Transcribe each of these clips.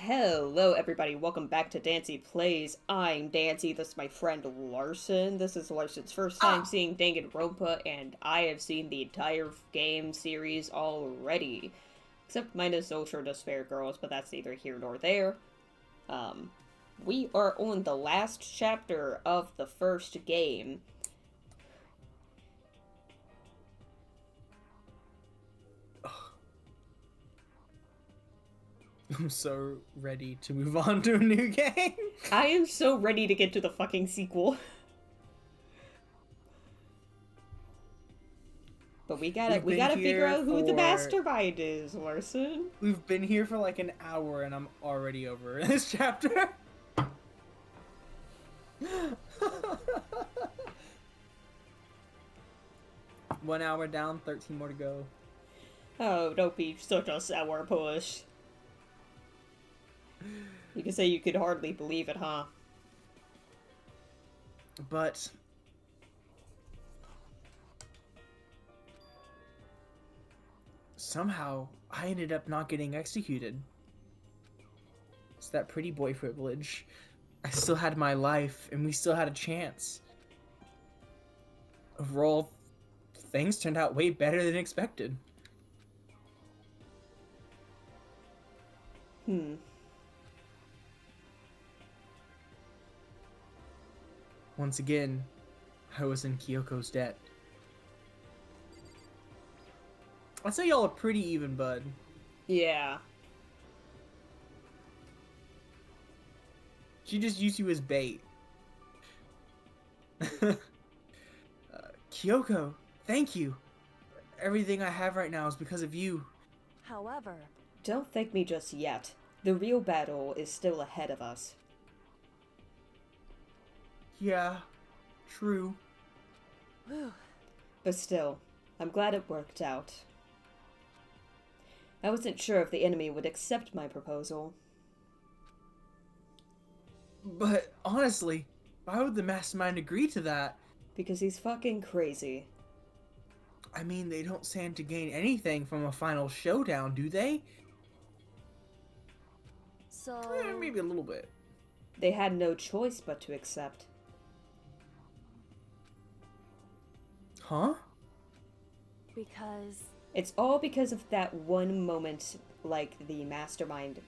Hello, everybody. Welcome back to Dancy Plays. I'm Dancy. This is my friend Larson. This is Larson's first time seeing Danganronpa, and I have seen the entire game series already. Except minus Ultra Despair Girls, but that's neither here nor there. We are on the last chapter of the first game. I'm so ready to move on to a new game. I am so ready to get to the fucking sequel. But we gotta figure out who the mastermind is, Larson. We've been here for like an hour and I'm already over this chapter. 1 hour down, 13 more to go. Oh, don't be such a sour push. You can say you could hardly believe it, huh? But somehow I ended up not getting executed. It's that pretty boy privilege. I still had my life and we still had a chance. Overall, things turned out way better than expected. Once again, I was in Kyoko's debt. I'd say y'all are pretty even, bud. Yeah. She just used you as bait. Kyoko, thank you. Everything I have right now is because of you. However, don't thank me just yet. The real battle is still ahead of us. Yeah, true. But still, I'm glad it worked out. I wasn't sure if the enemy would accept my proposal. But honestly, why would the mastermind agree to that? Because he's fucking crazy. I mean, they don't stand to gain anything from a final showdown, do they? So... maybe a little bit. They had no choice but to accept. Huh? Because... It's all because of that one moment, like, the mastermind...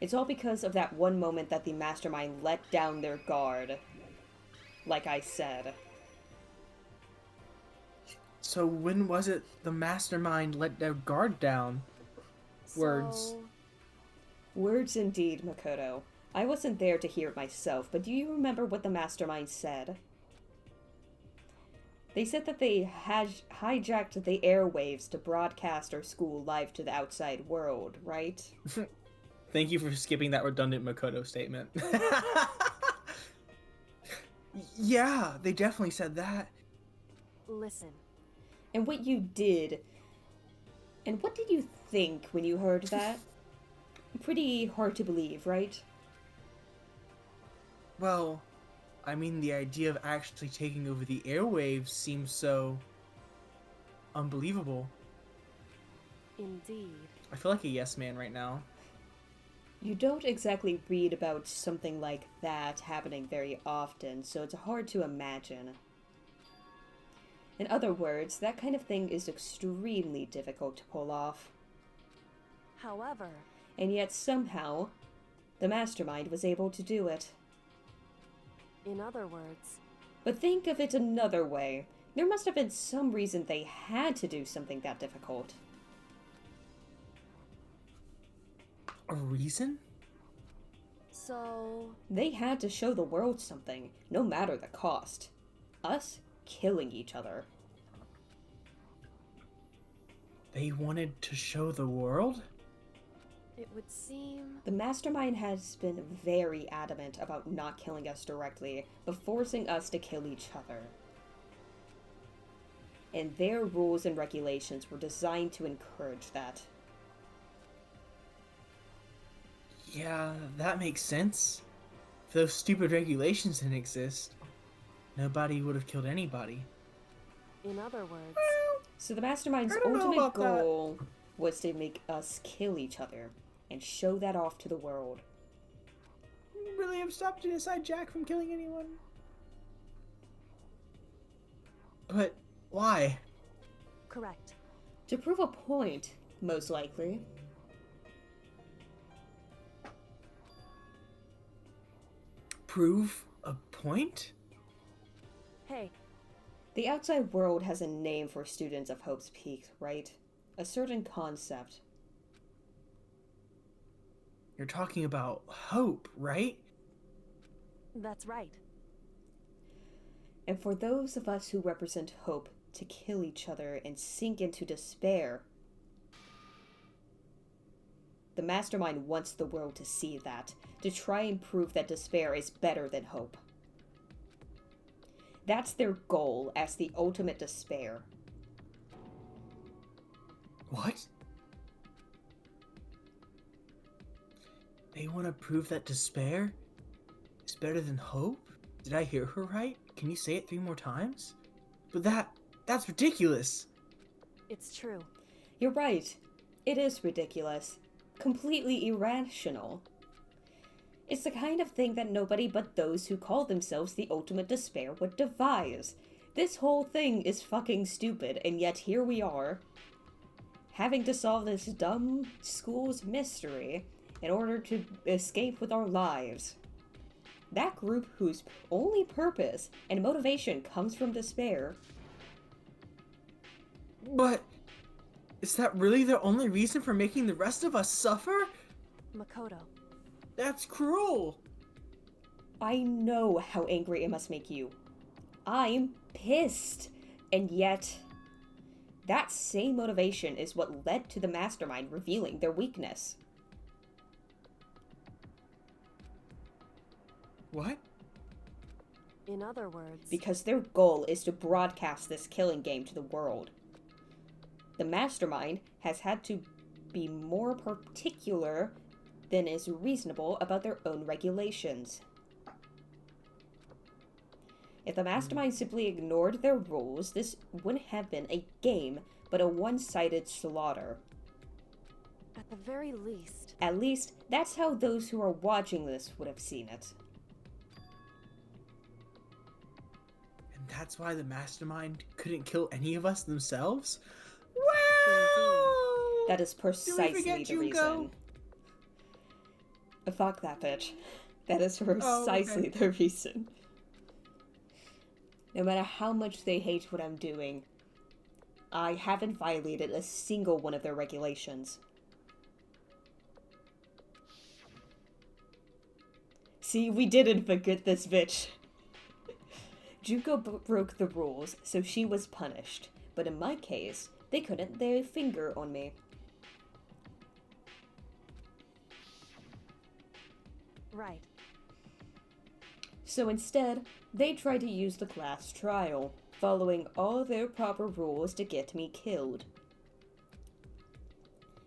It's all because of that one moment that the mastermind let down their guard. Like I said. So when was it the mastermind let their guard down? Words. Words indeed, Makoto. I wasn't there to hear it myself, but do you remember what the mastermind said? They said that they had hijacked the airwaves to broadcast our school live to the outside world, right? Thank you for skipping that redundant Makoto statement. Yeah, they definitely said that. Listen. And what you did... And what did you think when you heard that? Pretty hard to believe, right? Well, I mean, the idea of actually taking over the airwaves seems so... unbelievable. Indeed. I feel like a yes man right now. You don't exactly read about something like that happening very often, so it's hard to imagine. In other words, that kind of thing is extremely difficult to pull off. However... And yet somehow, the mastermind was able to do it. In other words... But think of it another way. There must have been some reason they had to do something that difficult. A reason? So... They had to show the world something, no matter the cost. Us killing each other. They wanted to show the world? It would seem... The mastermind has been very adamant about not killing us directly, but forcing us to kill each other. And their rules and regulations were designed to encourage that. Yeah, that makes sense. If those stupid regulations didn't exist, nobody would have killed anybody. In other words... So the mastermind's I don't know ultimate about that. goal was to make us kill each other. and show that off to the world. You really have stopped Genocide Jack from killing anyone? But why? Correct. To prove a point, most likely. Prove a point? Hey, The outside world has a name for students of Hope's Peak, right? A certain concept. You're talking about hope, right? that's right. And for those of us who represent hope to kill each other and sink into despair, the mastermind wants the world to see that, to try and prove that despair is better than hope. That's their goal as the ultimate despair. What? They want to prove that despair is better than hope? Did I hear her right? Can you say it 3 more times? But that's ridiculous. It's true. You're right. It is ridiculous. Completely irrational. It's the kind of thing that nobody but those who call themselves the ultimate despair would devise. This whole thing is fucking stupid, and yet here we are, having to solve this dumb school's mystery in order to escape with our lives. That group whose only purpose and motivation comes from despair. But is that really their only reason for making the rest of us suffer? Makoto. That's cruel. I know how angry it must make you. I'm pissed. And yet, that same motivation is what led to the mastermind revealing their weakness. What? In other words, Because their goal is to broadcast this killing game to the world. The mastermind has had to be more particular than is reasonable about their own regulations. If the mastermind simply ignored their rules, this wouldn't have been a game, but a one-sided slaughter. at the very least, At least, that's how those who are watching this would have seen it. And that's why the mastermind couldn't kill any of us themselves? That is Did we precisely forget the Junko? reason. Fuck that bitch. That is precisely the reason. No matter how much they hate what I'm doing, I haven't violated a single one of their regulations. See, we didn't forget this bitch. Junko broke the rules, so she was punished. But in my case, they couldn't lay a finger on me. right. So instead, they tried to use the class trial, following all their proper rules to get me killed.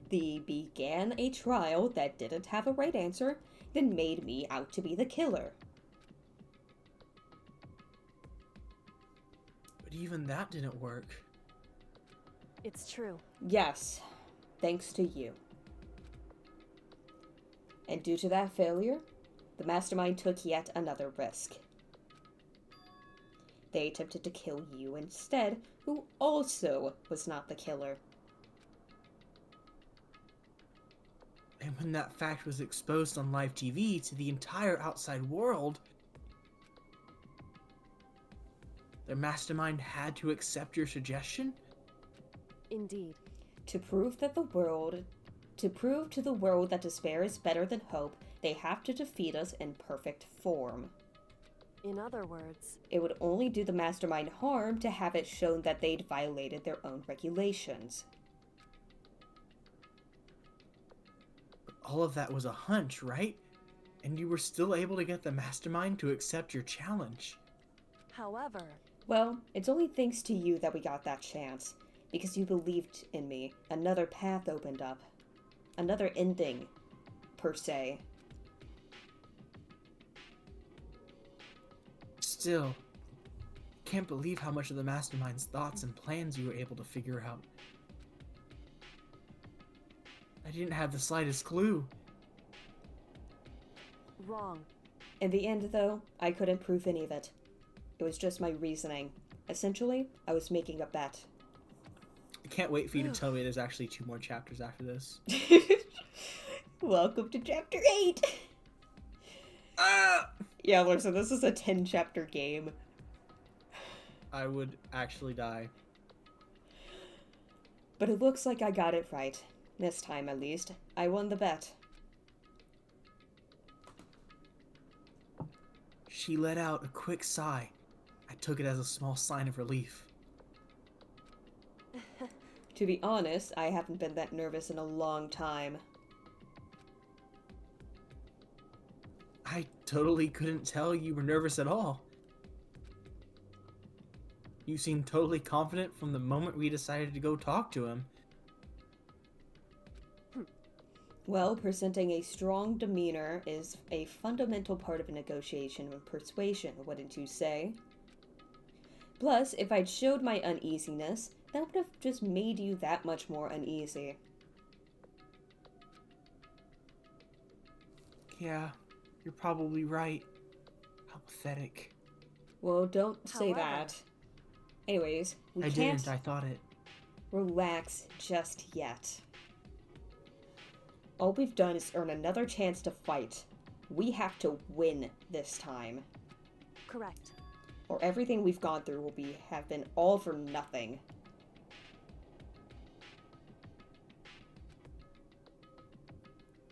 They began a trial that didn't have a right answer, then made me out to be the killer. But even that didn't work. It's true. Yes, thanks to you. And due to that failure, the mastermind took yet another risk. They attempted to kill you instead, who also was not the killer. And when that fact was exposed on live TV to the entire outside world, their mastermind had to accept your suggestion? Indeed. To prove to the world that despair is better than hope, they have to defeat us in perfect form. In other words, It would only do the mastermind harm to have it shown that they'd violated their own regulations. All of that was a hunch, right? And you were still able to get the mastermind to accept your challenge. however, Well, it's only thanks to you that we got that chance. Because you believed in me. Another path opened up. Another ending, per se. Still, can't believe how much of the mastermind's thoughts and plans you were able to figure out. I didn't have the slightest clue. Wrong. In the end, though, I couldn't prove any of it. It was just my reasoning. Essentially, I was making a bet. I can't wait for you to tell me there's actually 2 more chapters after this. Welcome to Chapter 8! Ah! Yeah, listen, this is a 10-chapter game. I would actually die. But it looks like I got it right. This time, at least. I won the bet. She let out a quick sigh. I took it as a small sign of relief. To be honest, I haven't been that nervous in a long time. I totally couldn't tell you were nervous at all. You seemed totally confident from the moment we decided to go talk to him. Well, presenting a strong demeanor is a fundamental part of a negotiation with persuasion, wouldn't you say? Plus, if I'd showed my uneasiness, that would have just made you that much more uneasy. Yeah, you're probably right. How pathetic. Well, don't say However- that. Anyways, we I can't didn't, I thought it. relax just yet. All we've done is earn another chance to fight. We have to win this time, Correct. or everything we've gone through will have been all for nothing.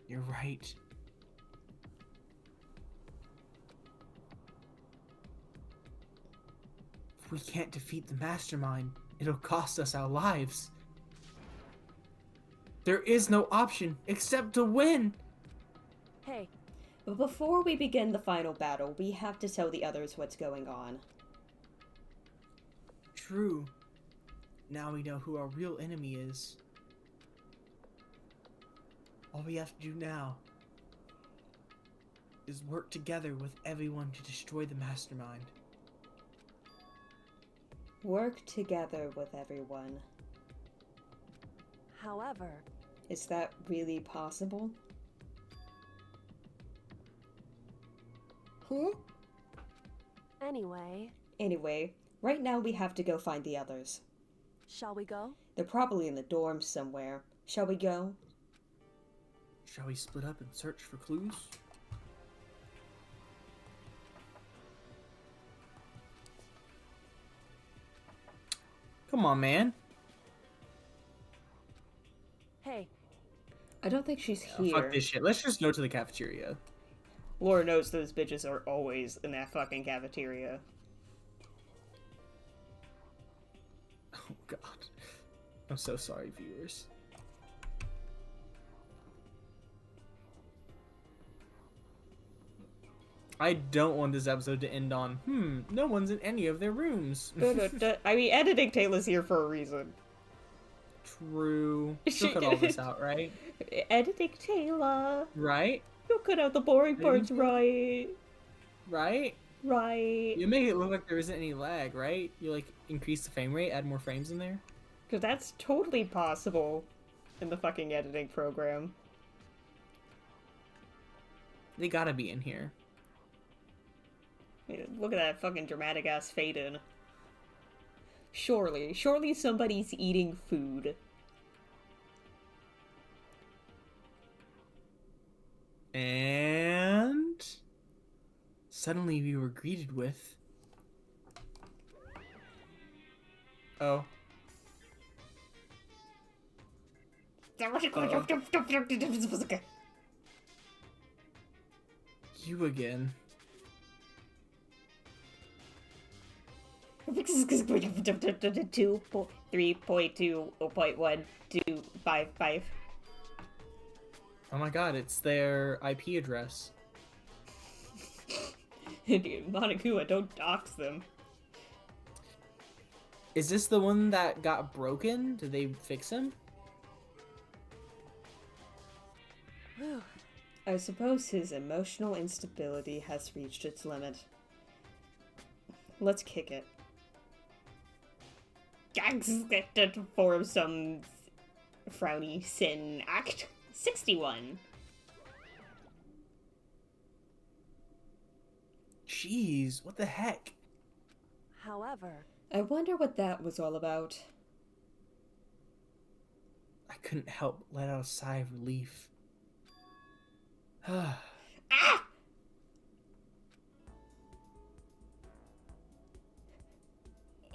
You're right. If we can't defeat the mastermind, it'll cost us our lives. There is no option except to win! Hey, But before we begin the final battle, we have to tell the others what's going on. True. Now we know who our real enemy is. All we have to do now is work together with everyone to destroy the mastermind. Work together with everyone. however, Is that really possible? Anyway, right now we have to go find the others. shall we go? They're probably in the dorms somewhere. Shall we go? Shall we split up and search for clues? Come on, man. Hey, I don't think she's Oh, here. fuck this shit. Let's just go to the cafeteria. Laura knows those bitches are always in that fucking cafeteria. Oh, God. I'm so sorry, viewers. I don't want this episode to end on, no one's in any of their rooms. I mean, editing Taylor's here for a reason. True. She'll cut all this out, right? Editing Taylor. Right? You'll cut out the boring parts, right? Right? Right. You make it look like there isn't any lag, right? You, like, increase the frame rate, add more frames in there? Because that's totally possible in the fucking editing program. They gotta be in here. I mean, look at that fucking dramatic ass fade in. Surely somebody's eating food. And suddenly we were greeted with... Oh. You again. 3.2.1255. Oh my god, it's their IP address. Monokuma, don't dox them. Is this the one that got broken? Did they fix him? whew, I suppose his emotional instability has reached its limit. Let's kick it. For some frowny sin. Act 61. Jeez, what the heck? However, I wonder what that was all about. I couldn't help but let out a sigh of relief. Ah!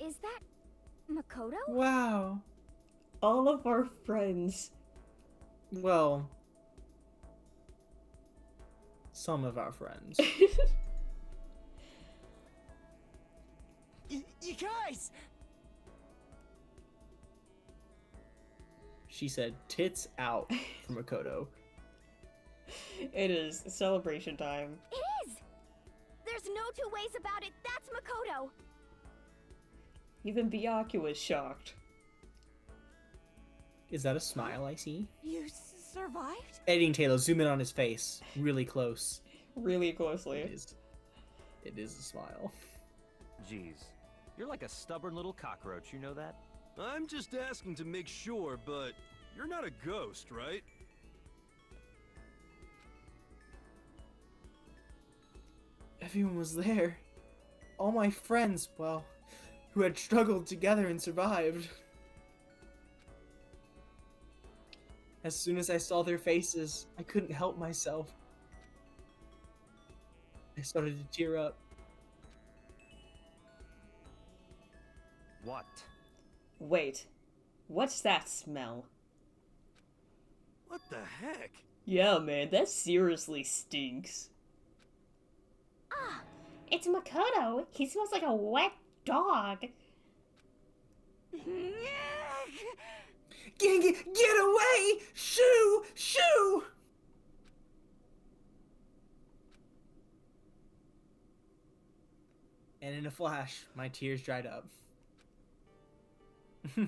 Is that Makoto? Wow. All of our friends. Well, some of our friends. You guys! She said, tits out for Makoto. It is celebration time. It is! There's no two ways about it. That's Makoto. Even Byakuya is shocked. Is that a smile I see? you survived? Editing Taylor, zoom in on his face. Really close. Really closely. It is a smile. Jeez, you're like a stubborn little cockroach, you know that? I'm just asking to make sure, but you're not a ghost, right? Everyone was there. All my friends, well, who had struggled together and survived. As soon as I saw their faces, I couldn't help myself. I started to tear up. What? Wait, what's that smell? What the heck? Yeah, man, that seriously stinks. Ah, it's Makoto. He smells like a wet dog. Get away! Shoo! Shoo! And in a flash, my tears dried up. Who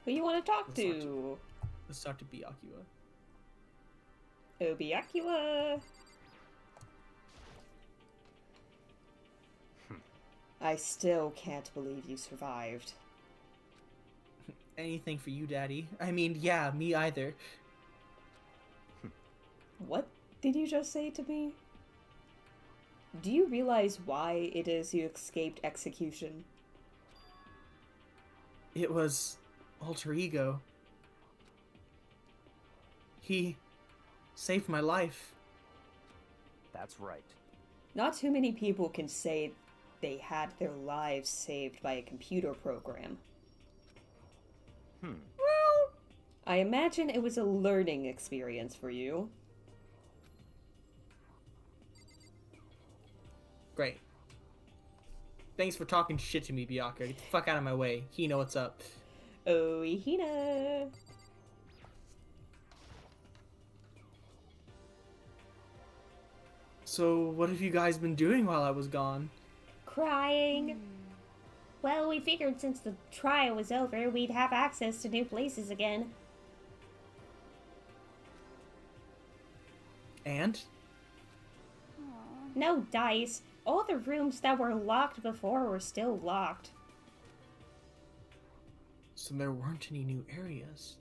you want to talk Let's talk to? Let's talk to Byakuya. Oh, Byakuya. I still can't believe you survived. Anything for you, Daddy. I mean, yeah, me either. What did you just say to me? Do you realize why it is you escaped execution? It was alter ego. He saved my life. That's right. Not too many people can say they had their lives saved by a computer program. Well, I imagine it was a learning experience for you. great. Thanks for talking shit to me, Byakuya. Get the fuck out of my way. Hina, what's up? Oh, Hina. So, what have you guys been doing while I was gone? Crying. Well, we figured since the trial was over, we'd have access to new places again. And? No dice. All the rooms that were locked before were still locked. So there weren't any new areas.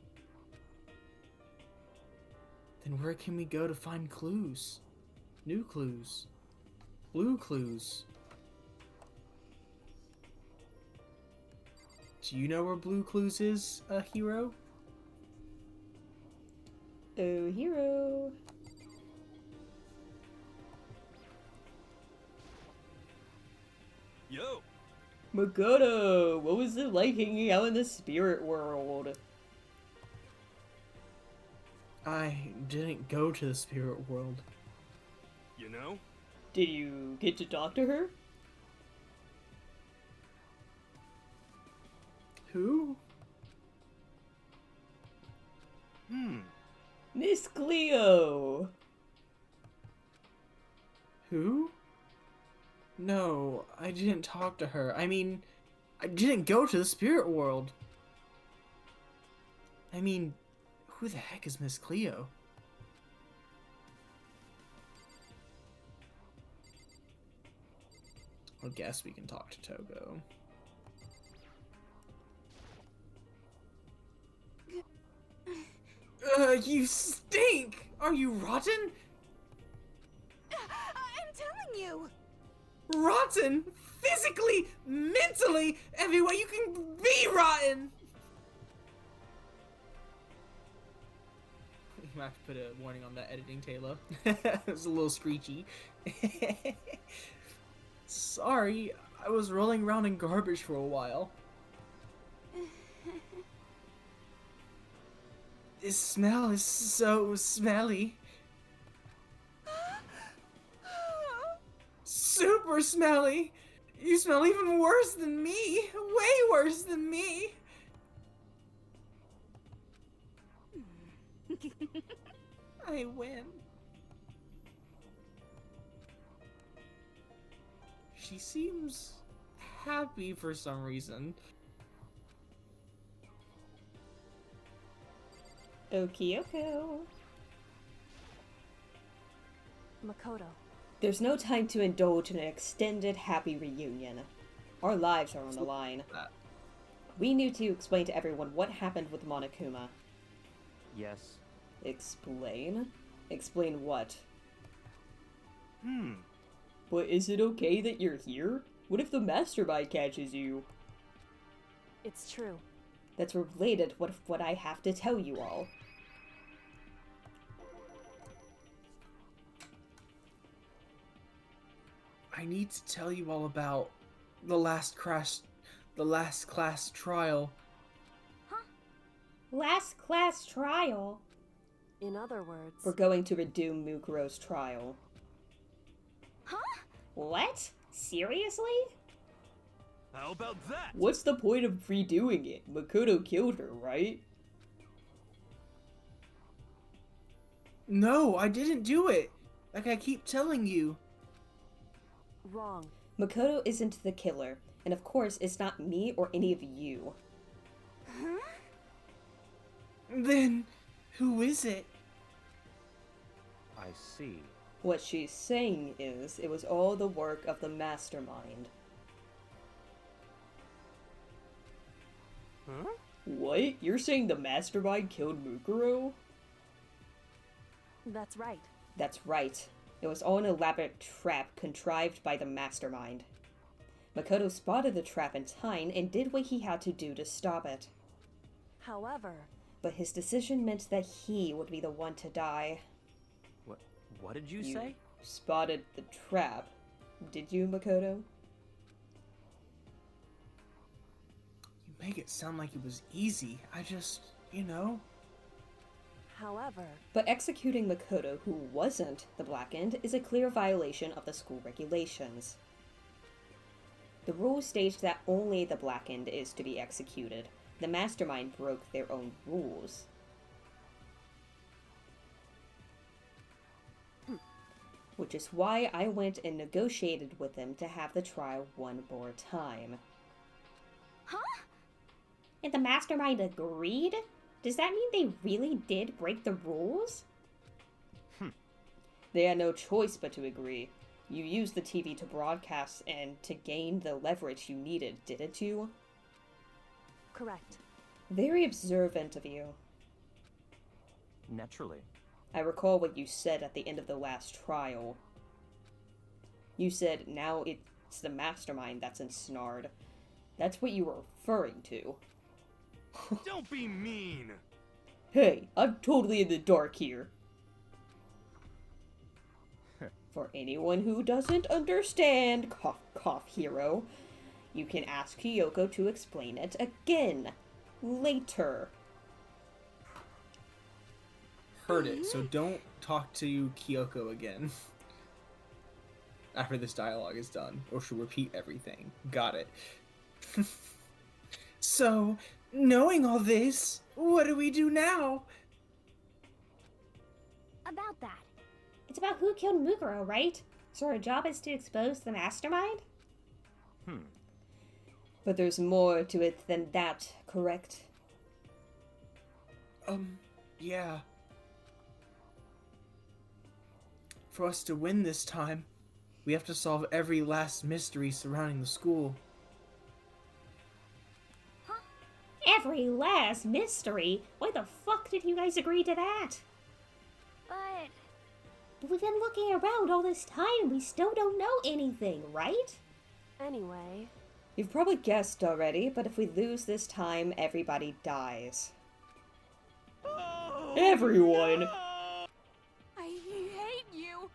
Then where can we go to find clues? New clues. Blue clues. Do you know where Blue Clues is, Hero? Oh, Hero. Yo! Makoto, what was it like hanging out in the spirit world? I didn't go to the spirit world. You know? Did you get to talk to her? Who? Miss Cleo! Who? No, I didn't talk to her. I mean, I didn't go to the spirit world. I mean, who the heck is Miss Cleo? I guess we can talk to Togo. You stink! Are you rotten? you. Rotten! Physically, mentally, every way you can be rotten! You might have to put a warning on that editing, Taylor. It was a little screechy. Sorry, I was rolling around in garbage for a while. This smell is so smelly. Super smelly! You smell even worse than me! Way worse than me! I win. She seems happy for some reason. Okioko. Makoto. There's no time to indulge in an extended happy reunion. Our lives are on the line. We need to explain to everyone what happened with Monokuma. Yes. Explain? Explain what? Hmm. But is it okay that you're here? What if the mastermind catches you? It's true. That's related with what I have to tell you all. I need to tell you all about the last class trial. Last class trial. In other words. We're going to redo Mukuro's trial. What? Seriously? How about that? What's the point of redoing it? Makoto killed her, right? No, I didn't do it. Like I keep telling you. Wrong. Makoto isn't the killer, and of course it's not me or any of you. Then, who is it? I see. What she's saying is, it was all the work of the mastermind. Huh? What? You're saying the mastermind killed Mukuro? That's right. That's right. It was all an elaborate trap contrived by the mastermind. Makoto spotted the trap in time and did what he had to do to stop it. However. But his decision meant that he would be the one to die. What did you say? Spotted the trap. Did you, Makoto? You make it sound like it was easy. I just, you know. However. But executing Makoto, who wasn't the Blackened, is a clear violation of the school regulations. The rules state that only the Blackened is to be executed. The mastermind broke their own rules. Which is why I went and negotiated with them to have the trial one more time. And the mastermind agreed? Does that mean they really did break the rules? They had no choice but to agree. You used the TV to broadcast and to gain the leverage you needed, didn't you? Correct. Very observant of you. Naturally. I recall what you said at the end of the last trial. You said, now it's the mastermind that's ensnared. That's what you were referring to. Don't be mean. Hey, I'm totally in the dark here. For anyone who doesn't understand, cough cough hero, you can ask Kyoko to explain it again. Later. Heard it, so don't talk to Kyoko again. After this dialogue is done, or she'll repeat everything. Got it. So, knowing all this, what do we do now? About that. It's about who killed Mukuro, right? So our job is to expose the mastermind? But there's more to it than that, correct? Yeah. For us to win this time, we have to solve every last mystery surrounding the school. Every last mystery? Why the fuck did you guys agree to that? But But we've been looking around all this time and we still don't know anything, right? Anyway, You've probably guessed already, but if we lose this time, everybody dies. Everyone! I hate you.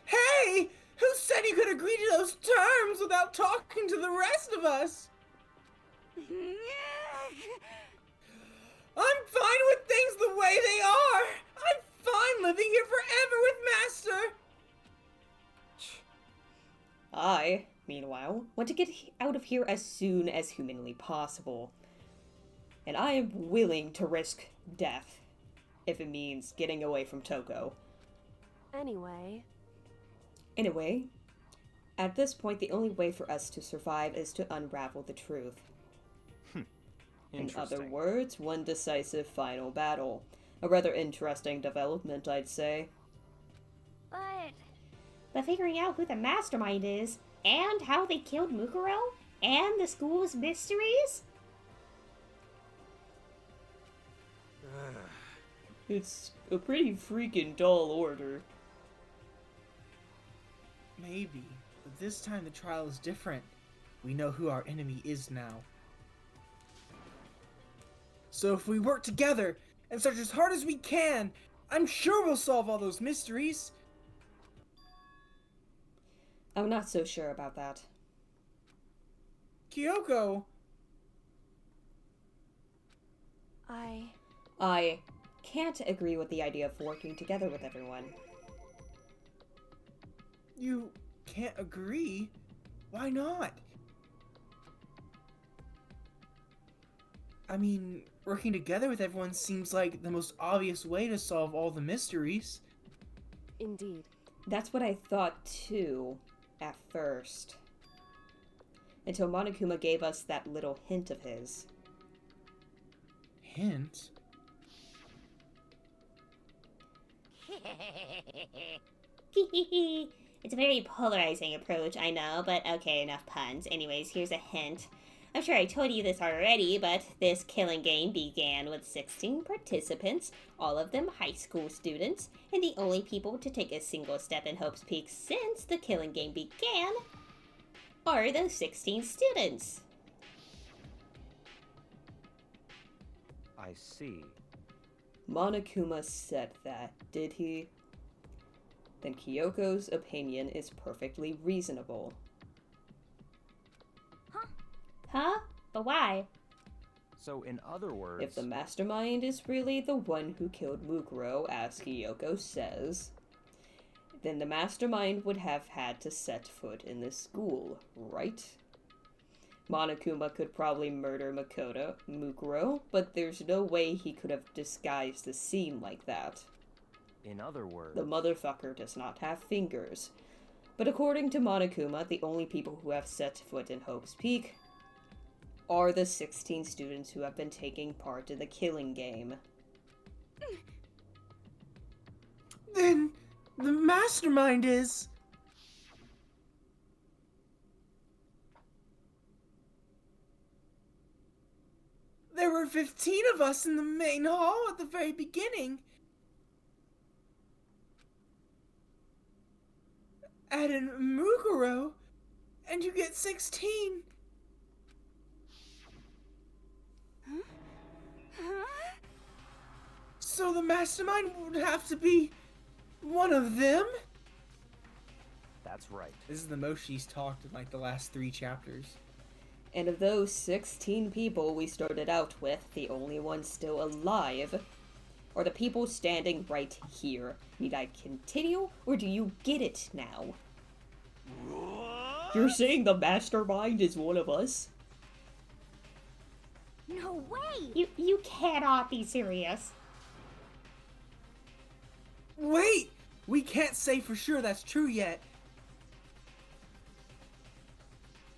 Hey! Who said you could agree to those terms without talking to the rest of us? I'm fine with things the way they are! I'm fine living here forever with Master! I, meanwhile, want to get out of here as soon as humanly possible. And I am willing to risk death, if it means getting away from Toko. Anyway, Anyway, at this point the only way for us to survive is to unravel the truth. In other Interesting. words, one decisive final battle. A rather interesting development, I'd say. But figuring out who the mastermind is, and how they killed Mukuro, and the school's mysteries? It's a pretty freaking tall order. Maybe, but this time the trial is different. We know who our enemy is now. So if we work together and search as hard as we can, I'm sure we'll solve all those mysteries. I'm not so sure about that. Kyoko, I can't agree with the idea of working together with everyone. you can't agree? Why not? I mean, working together with everyone seems like the most obvious way to solve all the mysteries. indeed. That's what I thought too, at first. Until Monokuma gave us that little hint of his. Hint? It's a very polarizing approach, I know, but okay, enough puns. Anyways, here's a hint. I'm sure I told you this already, but this killing game began with 16 participants, all of them high school students, and the only people to take a single step in Hope's Peak since the killing game began are those 16 students. I see. Monokuma said that, did he? Then Kyoko's opinion is perfectly reasonable. Huh? But why? So, in other words, If the mastermind is really the one who killed Mukuro, as Kyoko says, then the mastermind would have had to set foot in this school, right? Monokuma could probably murder Mukuro, but there's no way he could have disguised the scene like that. in other words, The motherfucker does not have fingers. But according to Monokuma, the only people who have set foot in Hope's Peak are the 16 students who have been taking part in the killing game. Then the mastermind is... There were 15 of us in the main hall at the very beginning. Add in Mukuro, and you get 16. So the mastermind would have to be one of them? that's right. This is the most she's talked in like the last 3 chapters. And of those 16 people we started out with, the only ones still alive are the people standing right here. Need I continue, or do you get it now? You're saying the mastermind is one of us? No way! You cannot be serious. Wait! We can't say for sure that's true yet.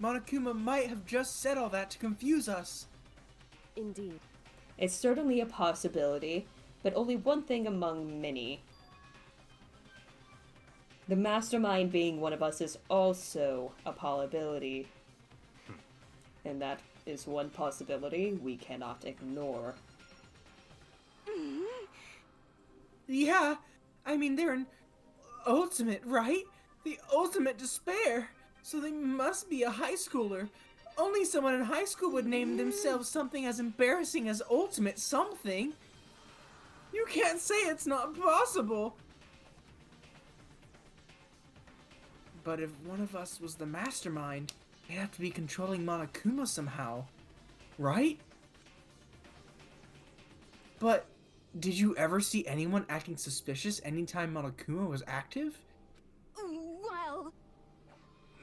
Monokuma might have just said all that to confuse us. Indeed. It's certainly a possibility, but only one thing among many. The mastermind being one of us is also a possibility. And that is one possibility we cannot ignore. Yeah, I mean, they're in ultimate, right? The ultimate despair. So they must be a high schooler. Only someone in high school would name themselves something as embarrassing as ultimate something. You can't say it's not possible. But if one of us was the mastermind, they'd have to be controlling Monokuma somehow, right? But did you ever see anyone acting suspicious anytime Monokuma was active? Well,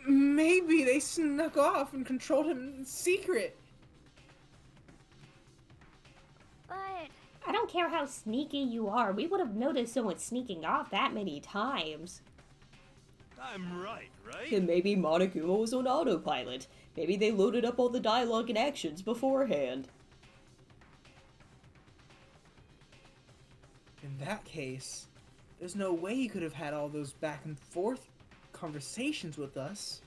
Maybe they snuck off and controlled him in secret. but I don't care how sneaky you are. We would have noticed someone sneaking off that many times. I'm right, right? And maybe Monokuma was on autopilot. Maybe they loaded up all the dialogue and actions beforehand. In that case, there's no way he could have had all those back and forth conversations with us.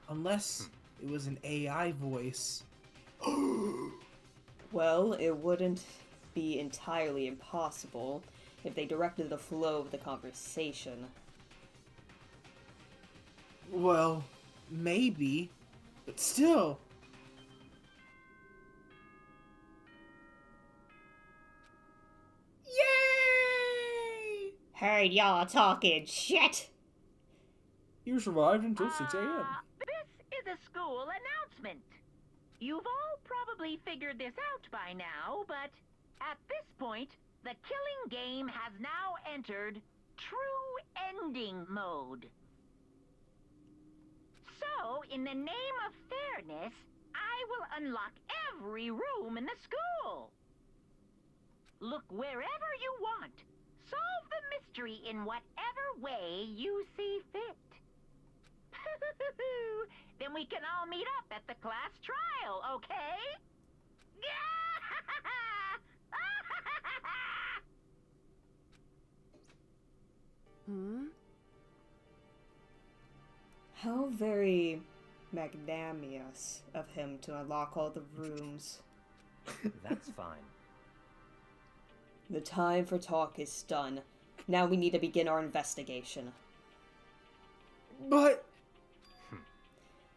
Unless it was an AI voice. Well, it wouldn't be entirely impossible if they directed the flow of the conversation. Well, maybe, but still. Yay! Heard y'all talking shit. You survived until 6 a.m. This is a school announcement. You've all probably figured this out by now, but at this point, the killing game has now entered true ending mode. So, in the name of fairness, I will unlock every room in the school. Look wherever you want. Solve the mystery in whatever way you see fit. Then we can all meet up at the class trial, okay? How very magnanimous of him to unlock all the rooms. That's fine. The time for talk is done. Now we need to begin our investigation. But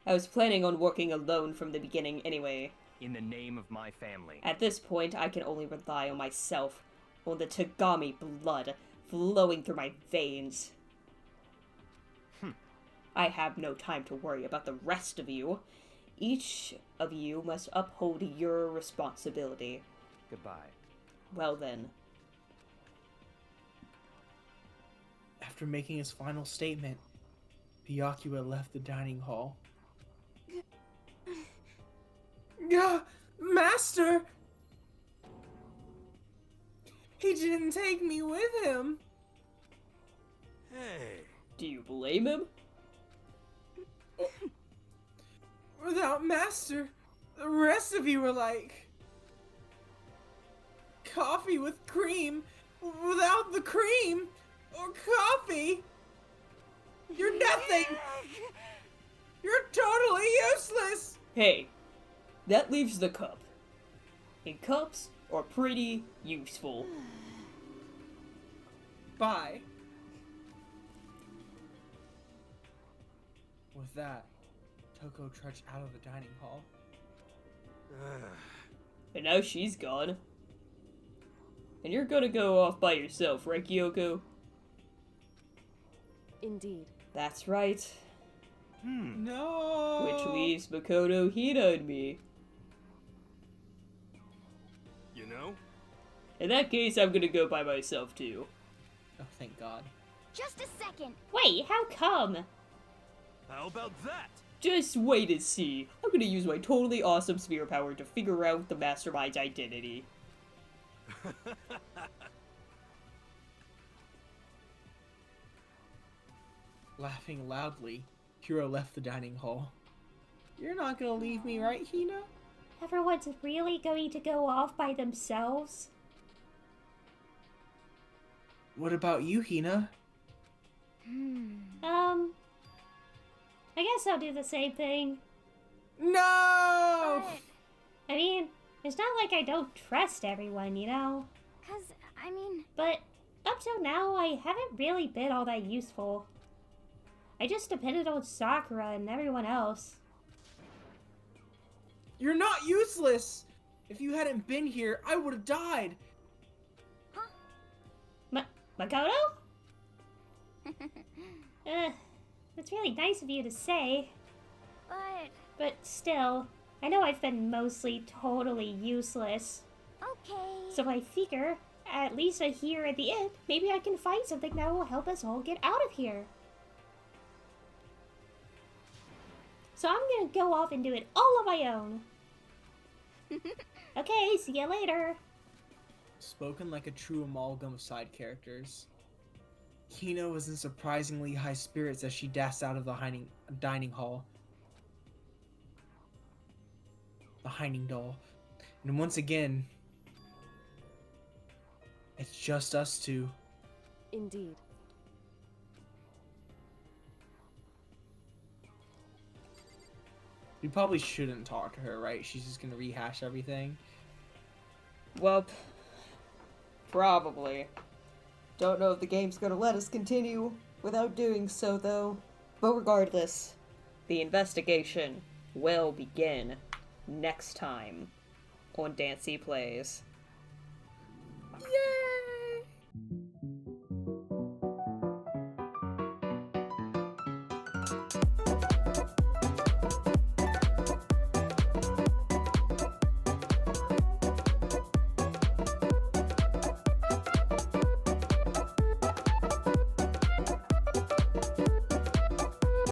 I was planning on working alone from the beginning anyway. In the name of my family. At this point, I can only rely on myself, on the Tagami blood flowing through my veins. I have no time to worry about the rest of you. Each of you must uphold your responsibility. Goodbye. Well then. after making his final statement, Byakuya left the dining hall. Master! He didn't take me with him. Hey. Do you blame him? Without Master, the rest of you were like coffee with cream without the cream, or coffee. You're nothing. You're totally useless. Hey, that leaves the cup. And cups are pretty useful. Bye. With that, Toko trudged out of the dining hall. And now she's gone. And you're gonna go off by yourself, right, Kyoko? Indeed. That's right. No. Which leaves Makoto, Hina, and me. You know? In that case, I'm gonna go by myself, too. Oh, thank God. Just a second. Wait, how come? How about that? Just wait and see. I'm gonna use my totally awesome spear power to figure out the mastermind's identity. Laughing loudly, Hiro left the dining hall. You're not gonna leave me, right, Hina? Everyone's really going to go off by themselves? What about you, Hina? I guess I'll do the same thing. No! I mean, it's not like I don't trust everyone, you know? 'Cause, I mean, But up till now, I haven't really been all that useful. I just depended on Sakura and everyone else. You're not useless! If you hadn't been here, I would have died! Makoto? That's really nice of you to say. But still, I know I've been mostly totally useless. Okay. So I figure, at least here at the end, maybe I can find something that will help us all get out of here. So I'm gonna go off and do it all on my own. Okay, see ya later. Spoken like a true amalgam of side characters. Kino was in surprisingly high spirits as she dashed out of the dining hall. The Heining doll. And once again, it's just us two. Indeed. We probably shouldn't talk to her, right? She's just gonna rehash everything. Well, probably. Don't know if the game's gonna let us continue without doing so, though. But regardless, the investigation will begin next time on Dancy Plays. Yay!